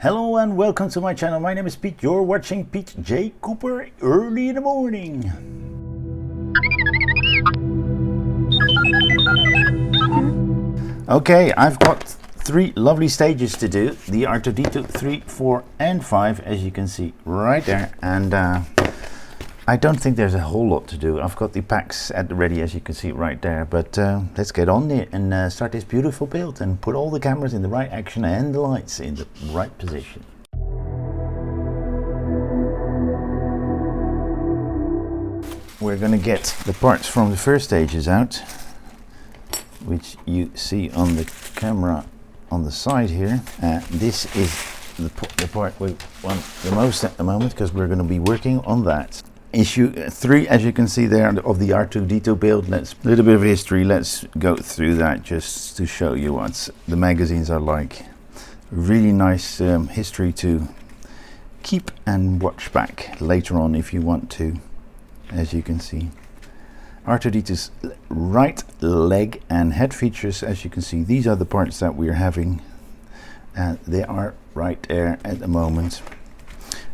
Hello and welcome to my channel. My name is Pete. You're watching Pete J. Cooper early in the morning. Okay, I've got 3 lovely stages to do. The R2-D2 3, 4 and 5, as you can see right there. And I don't think there's a whole lot to do. I've got the packs at the ready, as you can see right there. But let's get on there and start this beautiful build and put all the cameras in the right action and the lights in the right position. We're going to get the parts from the first stages out, which you see on the camera on the side here. This is the part we want the most at the moment, because we're going to be working on that. Issue 3, as you can see there, of the R2-D2 build. Let's a little bit of history. Let's go through that just to show you what the magazines are like. Really nice history to keep and watch back later on if you want to. As you can see, R2-D2's right leg and head features, as you can see, these are the parts that we're having, and they are right there at the moment.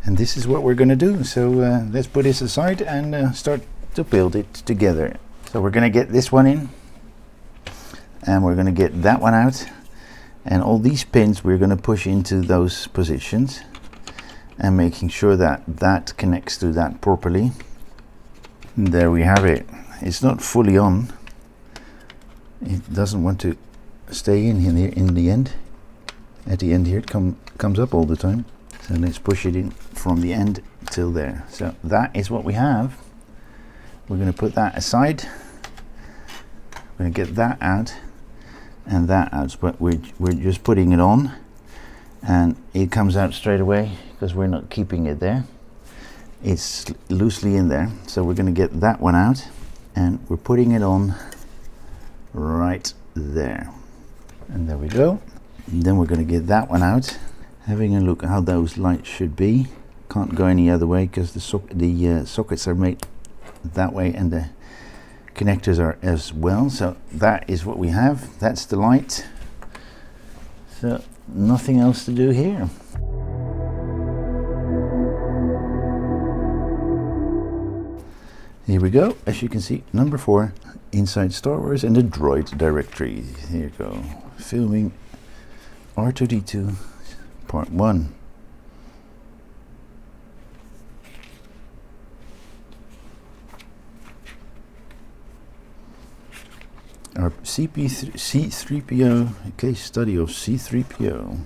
And this is what we're going to do. So let's put this aside and start to build it together. So we're going to get this one in, and we're going to get that one out, and all these pins we're going to push into those positions and making sure that that connects to that properly. And there we have it. It's not fully on. It doesn't want to stay in here in the end. At the end here it comes up all the time. So let's push it in from the end till there. So that is what we have. We're going to put that aside. We're going to get that out and that out, but we're just putting it on, and it comes out straight away because we're not keeping it there. It's loosely in there. So we're going to get that one out, and we're putting it on right there. And there we go. And then we're going to get that one out. Having a look at how those lights should be. Can't go any other way because the sockets are made that way and the connectors are as well. So that is what we have. That's the light. So nothing else to do here. Here we go. As you can see, number 4, inside Star Wars and the droid directory. Here you go. Filming R2-D2. Part 1. Our C3PO, a case study of C3PO.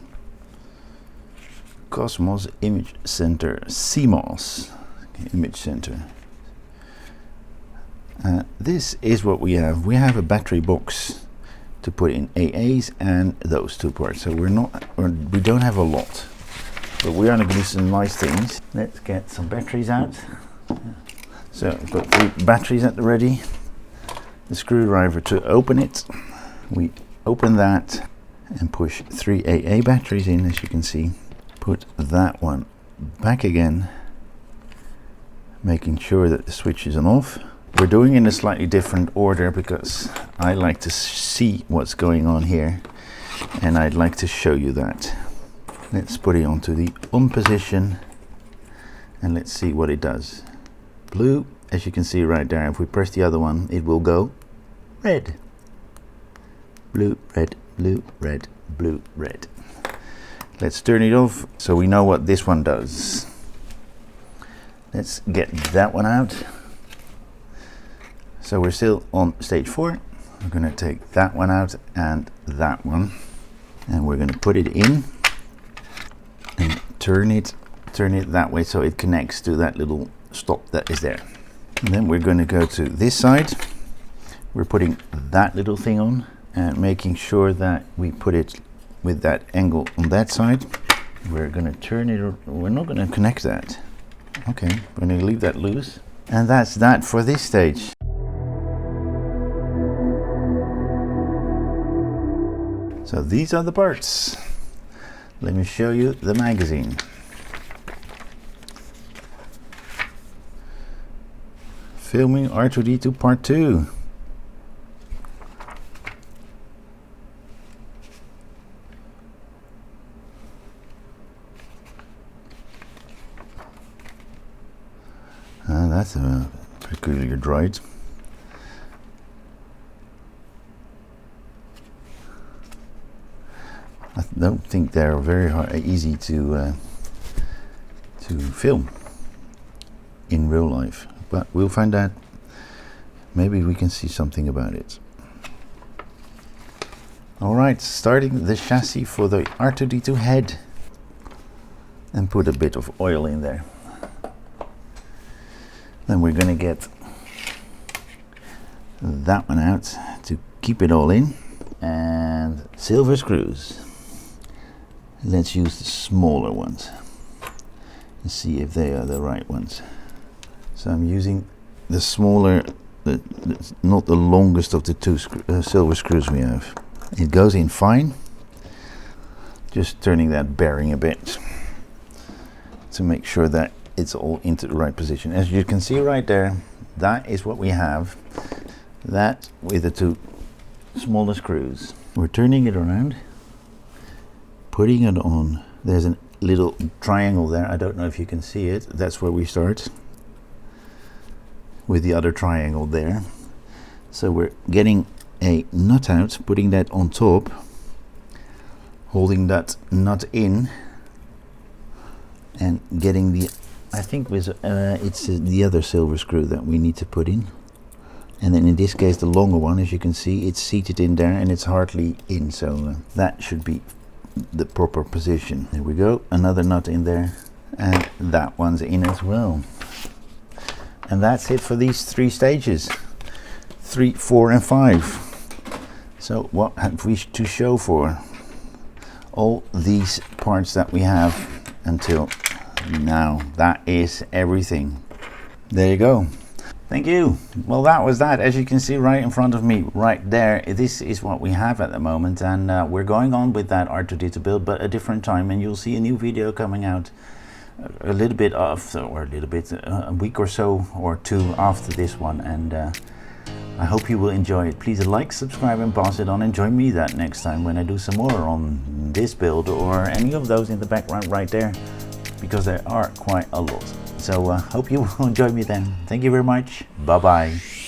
Cosmos Image Center, CMOS Image Center. This is what we have. We have a battery box to put in AAs and those 2 parts. So we don't have a lot, but we are going to do some nice things. Let's get some batteries out. So I've got 3 batteries at the ready. The screwdriver to open it. We open that and push 3 AA batteries in, as you can see. Put that one back again, making sure that the switch is on off. We're doing in a slightly different order because I like to see what's going on here, and I'd like to show you that. Let's put it onto the on position and let's see what it does. Blue, as you can see right there. If we press the other one, it will go red. Blue, red, blue, red, blue, red. Let's turn it off so we know what this one does. Let's get that one out. So we're still on stage 4. We're going to take that one out and that one, and we're going to put it in and turn it that way so it connects to that little stop that is there. And then we're going to go to this side. We're putting that little thing on and making sure that we put it with that angle on that side. We're going to turn it. We're not going to connect that. Okay, we're going to leave that loose. And that's that for this stage. So these are the parts. Let me show you the magazine. Filming R2-D2 Part 2. that's a peculiar droid. I don't think they're very easy to film in real life, but we'll find out. Maybe we can see something about it. Alright, starting the chassis for the R2-D2 head, and put a bit of oil in there. Then we're gonna get that one out to keep it all in, and silver screws. Let's use the smaller ones and see if they are the right ones. So I'm using the smaller, not the longest of the two silver screws we have. It goes in fine. Just turning that bearing a bit to make sure that it's all into the right position. As you can see right there, that is what we have. That with the two smaller screws. We're turning it around, putting it on. There's a little triangle there. I don't know if you can see it. That's where we start, with the other triangle there. So we're getting a nut out, putting that on top, holding that nut in, and getting the, I think it's the other silver screw that we need to put in. And then in this case the longer one, as you can see, it's seated in there and it's hardly in, so that should be the proper position. There we go, another nut in there, and that one's in as well. And that's it for these 3 stages, 3, 4 and 5. So what have we to show for all these parts that we have until now? That is everything. There you go. Thank you. Well, that was that. As you can see right in front of me, right there, this is what we have at the moment, and we're going on with that R2-D2 build, but a different time, and you'll see a new video coming out a little bit after, or a week or so or 2 after this one, and I hope you will enjoy it. Please like, subscribe and pass it on, and join me that next time when I do some more on this build or any of those in the background right there, because there are quite a lot. So hope you will join me then. Thank you very much. Bye bye.